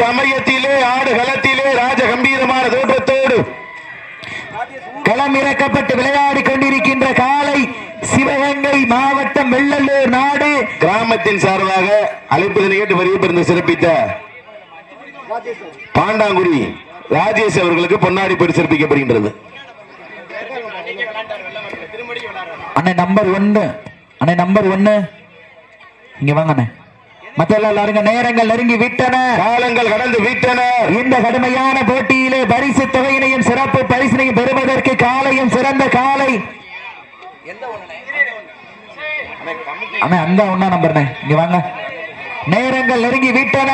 சமயத்திலே ஆடு களத்திலே ராஜ கம்பீரமான தோற்றத்தோடு களமிறக்கப்பட்டு விளையாடி கொண்டிருக்கின்ற காலை சிவகங்கை மாவட்டம் வெள்ளலூர் நாடு கிராமத்தின் சார்பாக அழைப்பதனை கேட்டு வருகை சிறப்பித்த பாண்டாங்குடி ராஜேஷ் அவர்களுக்கு பொன்னாடி பரிசு சிறப்பிக்கப்படுகின்றது. அண்ணே நம்பர் 1, அண்ணே நம்பர் 1 இங்க வாங்க அண்ணே. மத்த எல்லாரும் நேரங்கள் நெருங்கி விட்டன, காலங்கள் கடந்து விட்டன. இந்த கடுமையான போட்டியிலே பரிசு தொகையினையும் சிறப்பு பரிசினையும் பெறுவதற்கு காலையும் சிறந்த காலை அண்ணே அந்த 1 நம்பர் இங்க வாங்க. நேரங்கள் நெருங்கி விட்டன,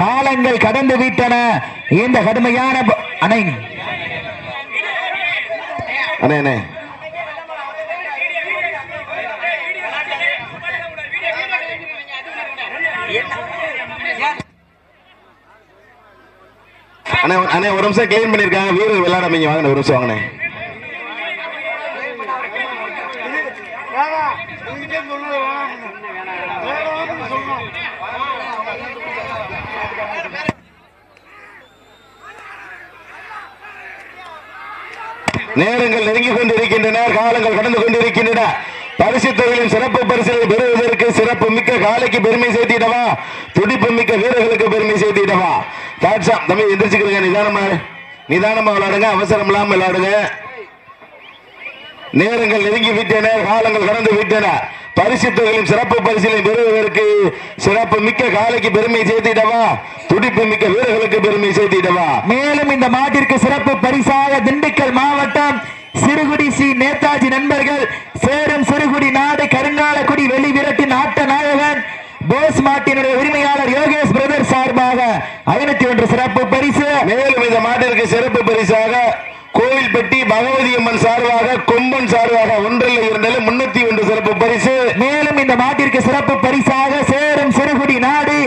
காலங்கள் கடந்து விட்டன. இந்த கடுமையான அண்ணே அண்ணே அண்ணே அண்ணே ஒரு நிமிஷம் கிளீன் பண்ணிருக்காங்க, வீரர் விளையாடாமீங்க. வாங்க ஒரு நிமிஷம் வாங்கினேன். நேரங்கள் நெருங்கிக் கொண்டிருக்கின்றன, காலங்கள் கடந்து கொண்டிருக்கின்றன. பரிசு தொகையின் சிறப்பு பரிசுகளை பெறுவதற்கு சிறப்பு மிக்க காலைக்கு பெருமை சேர்த்திடவா, துடிப்பு மிக்க வீரர்களுக்கு பெருமை சேர்த்திடவா. தம்பி எந்திரிச்சுக்கிறீங்க, நிதானமா விளையாடுங்க, அவசரம் இல்லாம விளையாடுங்க. நேரங்கள் நெருங்கி விட்டன, காலங்கள் கடந்து விட்டன. பரிசு தொகையின் சிறப்பு பரிசுகளை பெறுவதற்கு சிறப்பு மிக்க காலைக்கு பெருமை சேர்த்திடவா, துடிப்பு மிக்க வீரர்களுக்கு பெருமை சேர்த்திடவா. மேலும் இந்த மாட்டிற்கு சிறப்பு பரிசாக திண்டுக்கல் மாவட்டம் சிறுகுடி ஸ்ரீ நேதாஜி நண்பர்கள் சேரும் சிறுகுடி நாடு கருங்காலக்குடி வெளி விரட்டி நாட்ட நாயகன் போஸ் மாட்டினுடைய உரிமையாளர் யோகேஷ் பிரதர் சார்பாக 501 சிறப்பு பரிசு. மேலும் இந்த மாட்டிற்கு சிறப்பு பரிசாக கோவில்பட்டி பகவதி அம்மன் சார்பாக கொம்பன் சார்பாக 1 2 301 சிறப்பு பரிசு. மேலும் இந்த மாட்டிற்கு சிறப்பு பரிசாக சேரும் சிறுகுடி நாடு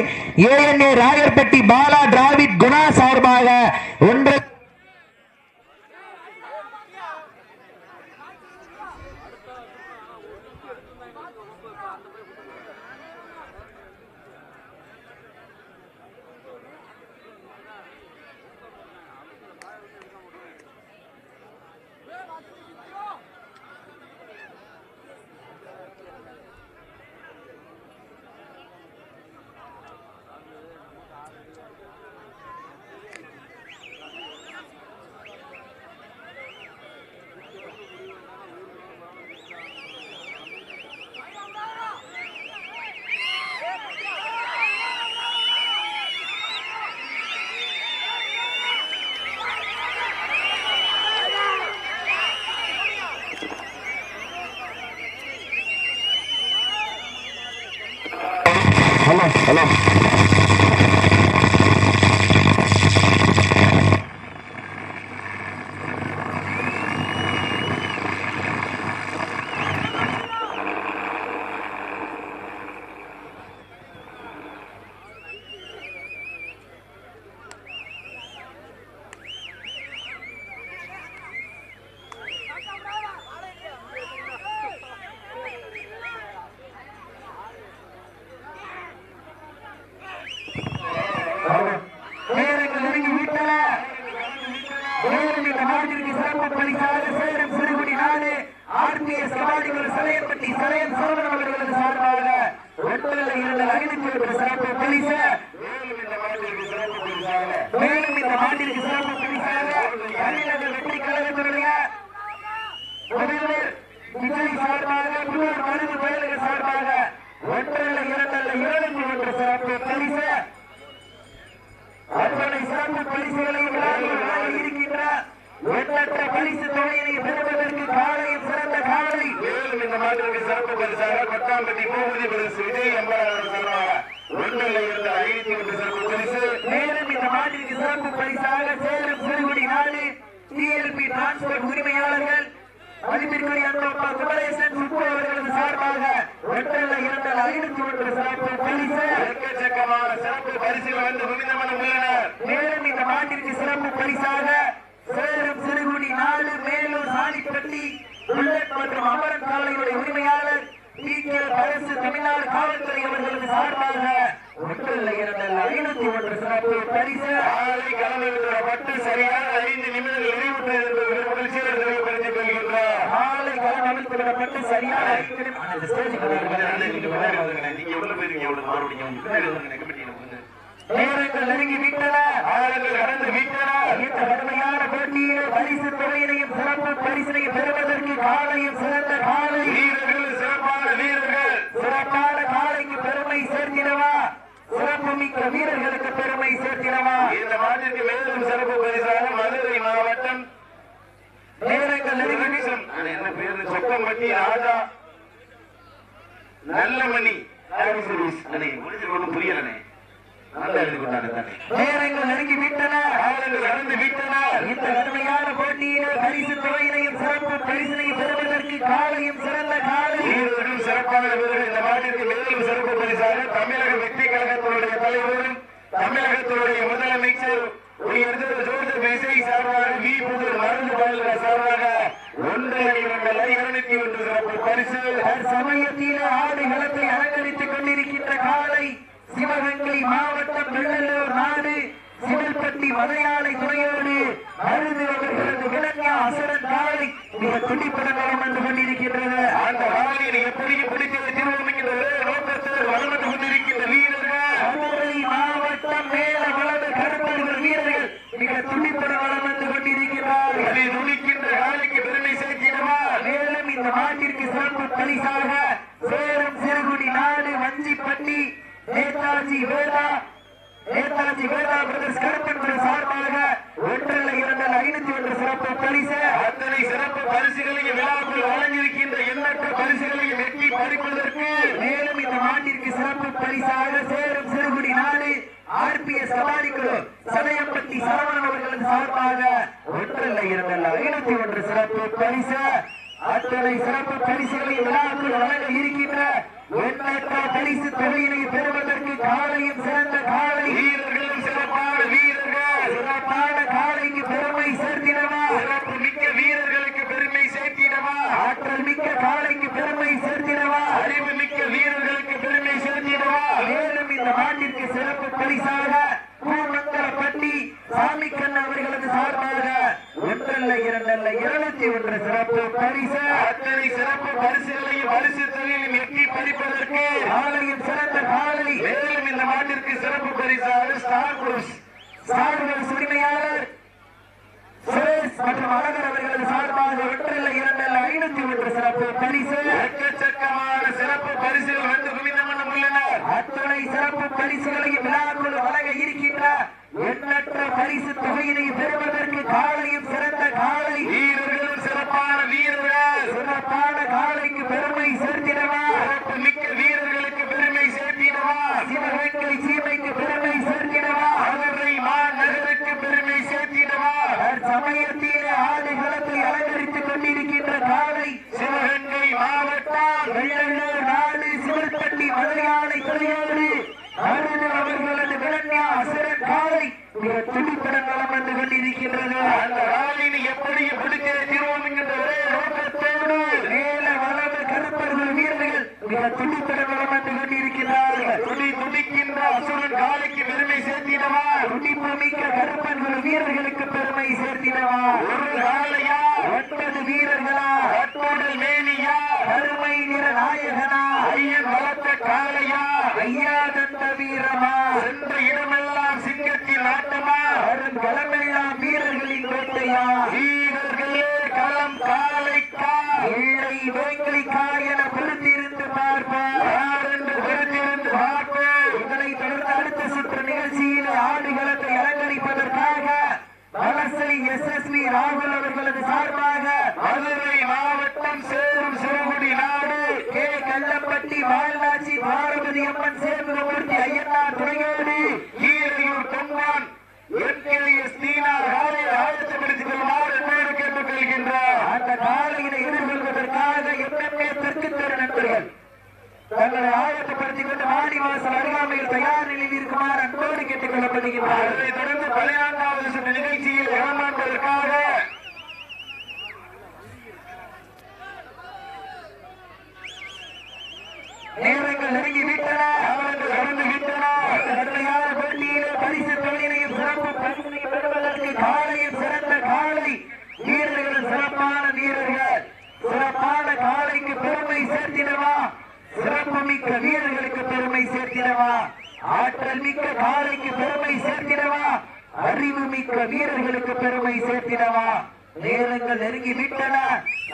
ஏஎன்ஏ ராயர்பட்டி பாலா டிராவிட் குணா சார்பாக 1 ஹலோ உரிமையாளர்கள் மதிப்பிற்குரிய குமரேசன் சுப்பு அவர்களது சார்பாக 1 2 501 சிறப்பு பரிசு. எக்கச்சக்கமான சிறப்பு பரிசுகள் வந்து குவிந்தமனம் உள்ளனர். மேலும் இந்த மாட்டிற்கு சிறப்பு பரிசாக சேரும் சிறுகுடி நாடு மேலூர் சாணிப்பட்டி புல்லட் மற்றும் அமரன் காலையுடைய உரிமையாளர் அரசு தமிழ்நாடு காவல்துறை அவர்களுக்கு சார்பாக 501 சிறப்பு பரிசு ஆலை களமிடப்பட்டு சரியாக 5 நிமிடங்கள் நிறைவுற்றது மகிழ்ச்சியோடு தெரியப்படுத்திக் கொள்கின்றோம். ஆலை களம் அமைத்துவிடப்பட்டு சரியாக 5 நீங்க உள்ள போயிருங்க மறுபடியும் நேரங்கள் நெருங்கி விட்டன, ஆழங்கள் கடந்து விட்டன. இந்த கடுமையான போட்டியிலே பரிசு தொகையினையும் சிறப்பு பரிசினையும் பெறுவதற்கு காலையும் சிறந்த காலை வீரர்கள் சிறப்பான வீரர்கள் சிறப்பான காலைக்கு பெருமை சேர்த்திடவா, சிறப்பு மிக்க வீரர்களுக்கு பெருமை சேர்த்திடவா. இந்த மாட்டிற்கு மேலும் சிறப்பு பரிசாக மதுரை மாவட்டம் நேரங்கள் நெருங்கி என்ன பேரு சொக்கம்பட்டி ராஜா நல்லமணி ஒன்றும் புரியலனே நேரங்கள் நெருங்கி விட்டன, கடந்து விட்டன. இந்த கடுமையான போட்டியிலே பரிசு தொகையினையும் சிறப்பு பரிசினையும் பெறுவதற்கு காலையும் சிறந்த காலை வீரர்களும் சிறப்பான வீரர்கள். இந்த மாட்டிற்கு மேலும் சிறப்பு பரிசாக தமிழக வெற்றி கழகத்தினுடைய தலைவரும் தமிழகத்தினுடைய முதலமைச்சர் ஜோசப் இசை சார்பாக வி புதூர் மருந்து பாடல்கள் சார்பாக 201 சிறப்பு பரிசு. சமயத்திலே ஆடு களத்தை அலங்கரித்துக் கொண்டிருக்கின்ற காலை சிவகங்கை மாவட்டம் வெள்ளலூர் நாடு சிவல்பட்டி மலையாளை துறையோடு அருது அவர்களது விலங்கா அசரன் காலை மிக துடிப்புடன் வளம் வந்து கொண்டிருக்கின்றது. அந்த காலையை எப்படி பிடித்தது தீர்மானிக்கின்ற நோக்கத்தில் வளம் வந்து கொண்டிருக்கின்ற வீரர்கள் மதுரை மாவட்டம் மேல வளர்ந்த கருப்பர்கள் வீரர்கள் மிக துடிப்புடன் வளம் வந்து கொண்டிருக்கிறார்கள். அதை துடிக்கின்ற காலைக்கு பெருமை சேர்க்கிறவா. மேலும் இந்த மாட்டிற்கு சிறப்பு பரிசாக சேலம் சிறுகுடி நாடு வஞ்சிப்பட்டி நேதாஜி வேதா பிரதர்ஸ் கருப்பன் சார்பாக 501 சிறப்பு பரிசு. அத்தனை சிறப்பு பரிசுகளையும் விழாக்குள் வழங்கியிருக்கின்ற எண்ணற்ற பரிசுகளையும் வெற்றி பறிப்பதற்கு மேலும் இந்த மாட்டிற்கு சிறப்பு பரிசாக சேலம் சிறுகுடி நாடு RPS கபாடி குழு சடையப்பட்டி சரவணன் அவர்களது சார்பாக 501 சிறப்பு பரிசு. அத்தனை சிறப்பு பரிசுகளையும் விழாக்குள் வழங்க இருக்கின்ற எண்ணற்ற பரிசு தொகையினை பெறுவதற்கு காலையும் சிறந்த காலை வீரர்களும் சிறப்பான வீரர்கள் சிறப்பான காலைக்கு பெருமை சேர்த்திடவா, சிறப்பு மிக்க வீரர்களுக்கு பெருமை சேர்த்திடவா, ஆற்றல் மிக்க காலைக்கு பெருமை சேர்த்திடவா, அறிவு மிக்க வீரர்களுக்கு பெருமை சேர்த்திடவா. மேலும் இந்த மாட்டிற்கு சிறப்பு பரிசாக பூமங்கலப்பட்டி சாமிக்கண்ண அவர்களது சார்பாக 201 சிறப்பு பரிசு. அத்தனை சிறப்பு பரிசுகளையும் பரிசு தொகையிலும் எட்டி பறிப்பதற்கு காலையும் சிறந்த காலை. மேலும் இந்த மாட்டிற்கு சிறப்பு பரிசாக ஸ்டார் குரூஸ் உரிமையாளர் சுரேஷ் மற்றும் அழகர் அவர்களது சார்பாக 501 சிறப்பு பரிசு. எக்கச்சக்கமான சிறப்பு பரிசுகள் வந்து குவிந்தமன்னம் உள்ளனர். அத்தனை சிறப்பு பரிசுகளையும் விழாக்குழு வழங்க இருக்கின்ற எண்ணற்ற பரிசு தொகையினை பெறுவதற்கு காலையும் சிறந்த காலை வீரர்களும் சிறப்பான வீரர்கள் சிறப்பான காலைக்கு பெருமை சேர்த்திடவா, சிறப்பு மிக்க வீரர்களுக்கு பெருமை சேர்த்திடவா, சிவகங்கை சீமைக்கு பெருமை சேர்த்திடவா, மதுரை மாநகருக்கு பெருமை சேர்த்திடவா. சமயத்திலே ஆடு களத்தை அலங்கரித்துக் கொண்டிருக்கின்ற காலை சிவகங்கை மாவட்டம் வெள்ளலூர் நாடு சிவல்பட்டி மலையாளை துறையோடு அருது அவர்களது விலங்கா அசரன் காலை மிக துடிப்புடன் வளம் வந்து கொண்டிருக்கின்றது. அந்த காலையை எப்படியும் பிடிக்க தீர்வோம் என்கின்ற ஒரே நோக்கத்தோடு மேல வளர்ந்த கருப்பர்கள் வீரர்கள் மிக துடிப்புடன் வளம் வந்து கொண்டிருக்கிறார்கள். துடிக்கின்ற அசுரன் காலைக்கு பெருமை சேர்த்திடவா, துடிப்பு மிக்க கருப்பர்கள் வீரர்களுக்கு பெருமை சேர்த்திடவா, ஒரு காலையா 9 வீரர்களா, கட்டோடல் மேனியா, கருமை நிற நாயகனா, ஐயன் வளர்த்த காலையா, ஐயா தந்த வீரமா, சென்ற இடமெல்லாம் சிங்கத்தின் ஆட்டமா, வரும் களமெல்லாம் வீரர்களின் வேட்டையா, வீரர்களே களம் காலைக்கா, இல்லை வேங்கைக்கா என பொறுத்திருந்து பார்ப்போம், யார் என்று பொறுத்திருந்து பார்ப்போம். இதனை தொடர்ந்து அடுத்த சுற்று நிகழ்ச்சியில் ஆடுகளத்தை அலங்கரிப்பதற்காக வலசை SSV ராகுல் அவர்களது சார்பாக மதுரை மாவட்டம் சேரும் சிறுகுடி நாடு கே கல்லப்பட்டி வால்நாச்சி பாரபதி அம்மன் சேர்முகமூர்த்தி ஐயனார் துணையோடு கீழையூர் பொன்னான் என்கேஎஸ் தீனார் காலையை ஆயத்தப்படுத்திக் கொள்ளுமாறு என்போடு கேட்டுக் கொள்கின்றார். அந்த காலையினை எதிர்கொள்வதற்காக MMA தெற்கு தெரு நண்பர்கள் தங்களை ஆயத்தப்படுத்திக் கொண்டு வாடிவாசல் அருகாமையில் தயார் நிலையில் இருக்குமாறு அன்போடு கேட்டுக் கொள்ளப்படுகின்றார். அதைத் தொடர்ந்து 12வது சுற்று நிகழ்ச்சியில் களமாடுவதற்காக நேரங்கள் நெருங்கி விட்டன, காலங்கள் கடந்து விட்டன. கடுமையான போட்டியிலே பரிசு தொகையினையும் சிறப்பு பரிசினையும் பெறுவதற்கு காலையும் சிறந்த காலை வீரர்கள், சிறப்பான வீரர்கள், சிறப்பான காலைக்கு பெருமை சேர்த்திடவா, சிறப்பு மிக்க வீரர்களுக்கு பெருமை சேர்த்திடவா, ஆற்றல் மிக்க காலைக்கு பெருமை சேர்த்திடவா, அறிவு மிக்க வீரர்களுக்கு பெருமை சேர்த்திடவா. நேரங்கள் நெருங்கி விட்டன,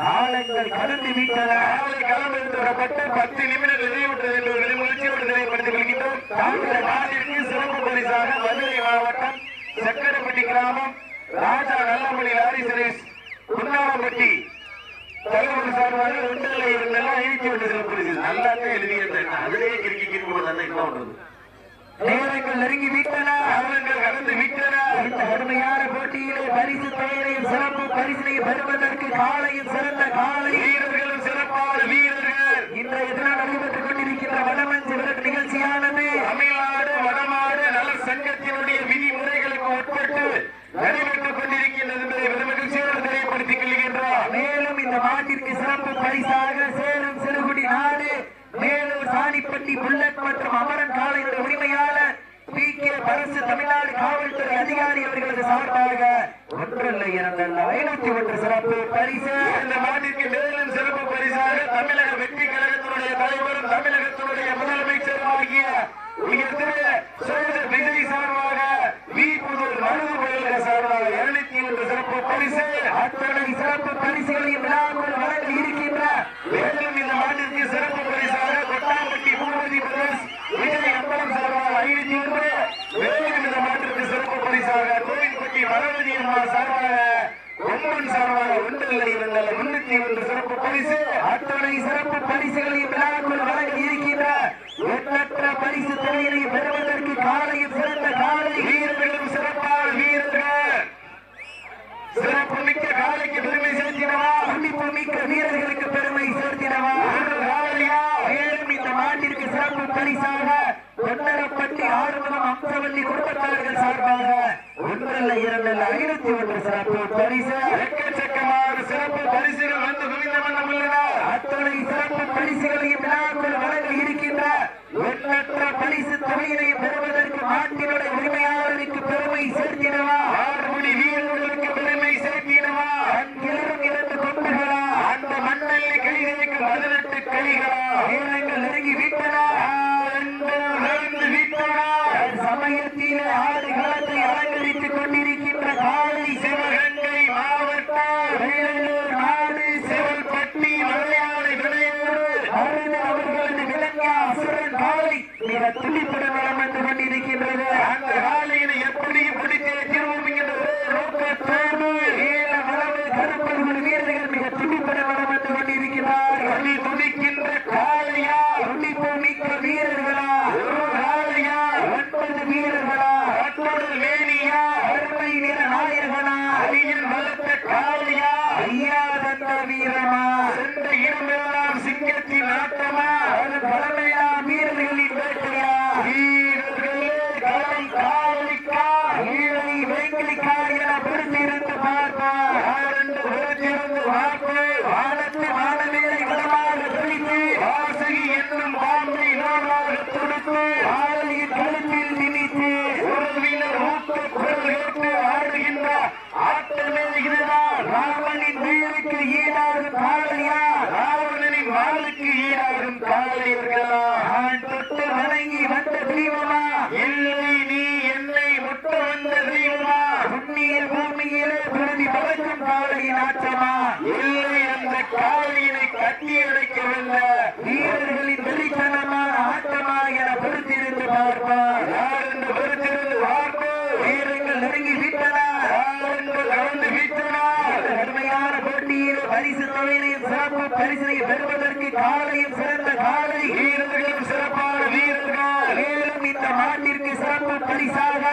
காலங்கள் கடந்து விட்டன. களமிறக்கப்பட்டு 10 நிமிடம் நிறைவுற்றது என்று ஒரு நிகழ்ச்சியோடு நிறைவுபடுத்திக் கொள்கின்றோம். தாங்கள் நாட்டிற்கு சிறப்பு பரிசாக மதுரை மாவட்டம் சக்கரப்பட்டி கிராமம் ராஜா நல்லமணி லாரி சுரேஷ் குன்னாரப்பட்டி தலைவர் சார்பாக 2 இருந்தெல்லாம் எழுச்சி விட்டு சிறப்பு பரிசு நல்லாவே எழுதியிருந்தேன். அதிலேயே கிறுக்கி போடுறது என்ன பண்றது. நேரங்கள் நெருங்கி விட்டன, காலங்கள் கடந்து விட்டன. இந்த கடுமையான போட்டியிலே பரிசு தொகையையும் சிறப்பு பரிசினையும் பெறுவதற்கு காலையும் சிறந்த காலை வீரர்களும் சிறப்பான வீரர்கள் இன்றைய தினம் நடைபெற்றுக் கொண்டிருக்கின்ற வடமஞ்சு விரட்டு நிகழ்ச்சியானது தமிழ்நாடு வடமாடு நல சங்கத்தினுடைய விதிமுறைகளுக்கு உட்பட்டு நடைபெற்றுக் கொண்டிருக்கின்றது என்பதை பெருமகிழ்ச்சியோடு தெரியப்படுத்திக் கொள்கின்றோம். மேலும் இந்த மாட்டிற்கு சிறப்பு பரிசாக சேலம் சிறுகுடி நாடு மேலூர் சாணிப்பட்டி புல்லட் மற்றும் அமரன் காலையுடைய உரிமையாளர் PK பரசு தமிழ்நாடு காவல்துறை அதிகாரி அவர்களது சார்பாக 1,201 சிறப்பு பரிசு. இந்த மாட்டிற்கு மேலும் சிறப்பு பரிசாக தமிழக வெற்றி கழகத்தினுடைய தலைவரும் தமிழகத்தினுடைய முதலமைச்சரும் ஆகிய விஜய் சார்பாக புதூர் மருது சார்பாக 201 சிறப்பு பரிசு. அத்தனை சிறப்பு பரிசுகளையும் விழாக்குள் வழங்கி இருக்கின்ற மேலும் இந்த மாட்டிற்கு சிறப்பு பரிசாக கொட்டாம்பட்டி பூபதி பிரதேஷ் விஜய் அம்பலம் சார்பாக 501. மேலும் இந்த மாட்டிற்கு சிறப்பு பரிசாக கோவில்பட்டி வளவதி அம்மா சார்பாக ஒன்பன் சார்பாக 1,201 சிறப்பு பரிசு. அத்தனை சிறப்பு பரிசுகளையும் விழாக்குள் வழங்கி இருக்கின்ற எண்ணற்ற பரிசு தொகையினை பெறுவதற்கு காலையும் சிறந்த காலை வீரர்களும் சிறப்பான வீரர்கள், சிறப்பு மிக்க காலைக்கு பெருமை சேர்த்திடவா, துடிப்பு மிக்க வீரர்களுக்கு பெருமை சேர்த்திடவா. மேலும் இந்த மாட்டிற்கு சிறப்பு பரிசாக கொண்டரப்பட்டி ஆறுமுகம் அம்சவல்லி குடும்பத்தார்கள் சார்பாக 1,201 சிறப்பு பரிசு. எக்கச்சக்கமான சிறப்பு பரிசுகள் வந்து குவிந்த வண்ணம் உள்ளன. அத்தனை சிறப்பு பரிசுகளையும் விழாக்குள் வழங்க இருக்கின்ற எண்ணற்ற பரிசு தொகையினை பெறுவதற்கு மாட்டினுடைய உரிமையாளருக்கு பெருமை சேர்த்திடவா, 6 மணி வீரர்களுக்கு பெருமை சேர்த்திடவா. அங்கிலும் 2 கொம்புகளா, அந்த மண்ணல்லி கைகளுக்கு 18 கைகளா. நேரங்கள் நெருங்கி விட்டன, சமயத்திலே ஆடு களத்தை அலங்கரித்துக் கொண்டிருக்கின்ற காலை சிவகங்கை மாவட்டம் வேலூர் நாடு சிவல்பட்டி மலையாளி விளையோடு அவர்களது விலங்கா அசுரன் காலை மிக துடிப்புடன் வளம் வந்து கொண்டிருக்கின்றது. அந்த காலையினை எப்படி பிடித்தே திரும்பும் என்ற நோக்கத்தோடு ஏல வளவு கருப்பர்கள் வீரர்கள் மிக துடிப்புடன் வளம் வந்து கொண்டிருக்கிறார். துடிக்கின்ற காலையா, துடிப்பு மிக்க வீரர்களா, காலையா, 9 வீரர்களா, மற்றொரு வேணியா, அருமை வீர நாயகனா, அணியின் பலத்த காலையா, ஐயா தந்த வீரமா, சென்ற இடமெல்லாம் சிங்கத்தின் ஆட்டமா, பழமையான வீரர்களின் வேட்டையா, வீரர்களே கலை காவலிக்கா, ஈழை வெங்கலிக்கா என பொறுத்திருந்து பார்ப்போம். யாரென்று பொறுத்திருந்து பார்ப்போம். வானத்து வானவேலை வளமாக தெளித்து வாசகி என்னும் பாம்பை நோடாக தொடுத்து ஆலையின் கழுத்தில் திணித்து உறவினர் ஊக்க குரல் கேட்டு ஆடுகின்ற ஆட்டமே இதுதான். ராவணனின் வீருக்கு ஈடாகும் காளையா, ராவணனின் வாளுக்கு ஈடாகும் காளையர்களா. நான் தொட்டு வணங்கி வந்த தெய்வமா, இல்லை நீ என்னை முட்ட வந்த தெய்வமா, புண்ணிய பூமியிலே பிரதி பறக்கும் காளையின் ஆற்றமா, இல்லை அந்த காளையினை கட்டி அடைக்க வந்த வீரர்களின் வெளித்தனமான ஆட்டமா என பொறுத்திருந்து பார்ப்பார். யார் என்று பொறுத்திருந்து பார்ப்போம். வீரர்கள் நெருங்கி விட்டன, காலங்கள் கலந்து விட்டன. கடுமையான போட்டியில் பரிசு தொகையினையும் சிறப்பு பரிசினை பெறுவதற்கு காலையும் சிறந்த காலை வீரர்களும் சிறப்பான வீரர்கள். மேலும் இந்த மாட்டிற்கு சிறப்பு பரிசாக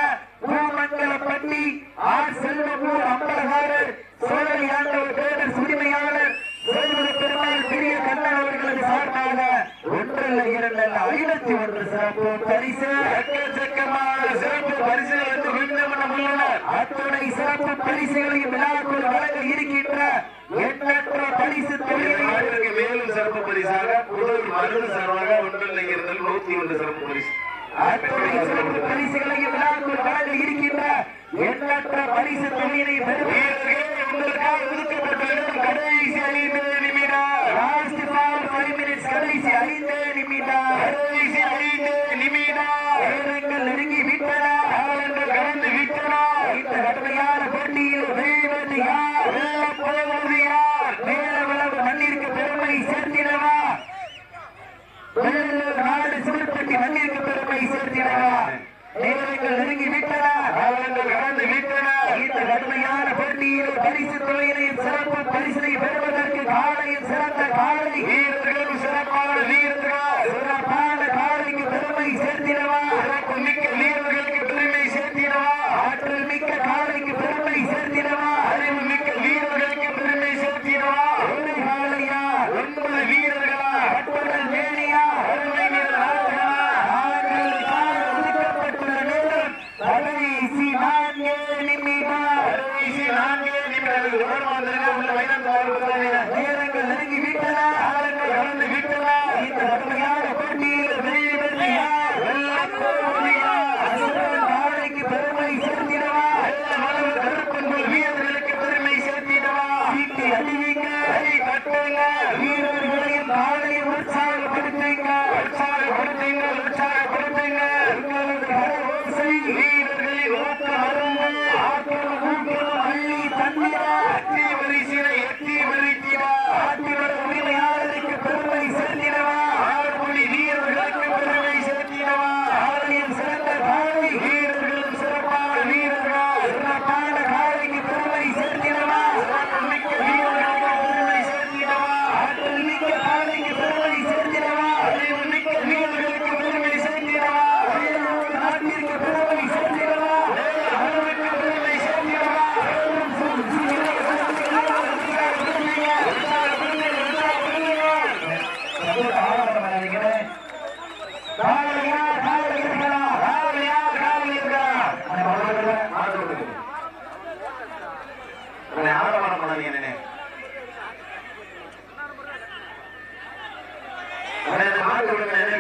பூமங்கலப்பட்டி ஆர் செல்வமூர் அம்பலகாரர் சோழலி ஆண்டவர் பேரர் உரிமையாளர் பெருமாள் பெரிய கண்ணன் அவர்களது சார்பாக 1,201 சிறப்பு பரிசு. எக்கச்சக்கமான சிறப்பு பரிசுகள் வந்து உள்ளன. அத்துணை சிறப்பு பரிசுகளையும் விழாக்குள் வழங்க இருக்கின்ற எண்ணற்ற பரிசு தொழிலை மேலும் சிறப்பு பரிசாக புதூர் மருந்து சார்பாக ஒன்றில் 101 சிறப்பு பரிசு. சிறப்பு பரிசுகளையும் விழாக்குள் வழங்க இருக்கின்ற எண்ணற்ற பரிசு தொகையினை பெறும் உங்களுக்காக ஒதுக்கப்பட்டுள்ள கடைசி 5 நிமிடம். Last for 5 minutes. கடைசி 5 நிமிடம். கடைசி 5 நிமிடம். நேரங்கள் நெருங்கி விட்டன. காலங்கள் கடந்து விட்டன. இந்த கடுமையான போட்டியில் வெல்வது யார்? வெல்லப் போவது யார்? மேலவளவு மண்ணிற்கு பெருமை சேர்த்திடவா? வெள்ளலூர் நாடு சிவப்பட்டி மண்ணிற்கு பெருமை சேர்த்திடவா? நேரங்கள் நெருங்கி விட்டன. காலங்கள் கடந்து விட்டன. இந்த கடுமையான போட்டியில் பரிசு தொகையினையும் சிறப்பு பரிசினை பெறுவதற்கு காலையும் சிறந்த காலை வீரர்களும் சிறப்பான வீரர்கள். சிறப்பான காலைக்கு பெருமை சேர்த்திடவா? சிறப்பு மிக்க வீரர்களுக்கு பெருமை சேர்த்திடவா? ஆற்றல் மிக்க காலைக்கு பெருமை சேர்த்திடவா? அறிவு மிக்க வீரர்களுக்கு பெருமை சேர்த்திடவா? ஒரு காலையா? 9 வீரர்களா? கட்டுடல் மேனியா? அருமை வீரர்களா? ஆண்களுக்காக ஒதுக்கப்பட்டுள்ள நேரம் கடைசி 4 நிமிடம். கடைசி 4 நிமிடங்கள். உணர்வாளர்கள் உள்ள வைரம் தாழ்வுகள். நேரங்கள் நெருங்கி விட்டன. காலங்கள் கடந்து விட்டன. இந்த கடுமையான போட்டியில் வெல்வது யார்? வெல்லப் போவது யார்? அசுரன் காலைக்கு பெருமை சேர்த்திடவா? வெல்லவளவு கருப்பொங்கல் வீரர்களுக்கு பெருமை சேர்த்திடவா? சீட்டி அடிவீங்க. கை தட்டுங்க. வீரர்களையும் காலையும் உற்சாகப்படுத்துங்க. உற்சாகப்படுத்துங்கள். உற்சாகப்படுத்துங்க. உங்களது கரவோசை வீரர்களின் ஊக்கம் அருங்க. ஆற்றலும் ஊக்கமும் அள்ளி தந்திட எட்டி வரிசையில எட்டி வரித்திடா. ஆட்டிவர உரிமையாளருக்கு பெருமை சேர்த்திடவா? ஆறுபடி வீரர்களுக்கு பெருமை சேர்த்திடவா? காலையில் சிறந்த காலை வீரர்களும் சிறப்பான வீரர்கள். சிறப்பான காலைக்கு பெருமை சேர்த்திடவா? சிறப்பு மிக்க வீரர்களுக்கு பெருமை சேர்த்திடவா? ஆற்றல் மிக்க காலைக்கு பெருமை சேர்த்திடவா? அறிவு மிக்க வீரர்களுக்கு பெருமை சேர்த்திடவா? வேலூர் நாட்டிற்கு பெருமை சேர்த்திடவா? அளவுக்கு பெருமை சேர்த்திடவா? காலையா காலையர்களா? காவலியா காவலியா? ஆரவாரம் பண்ணாதீங்க அண்ணே. அண்ணே, இந்த மாட்டு விடுங்க அண்ணே.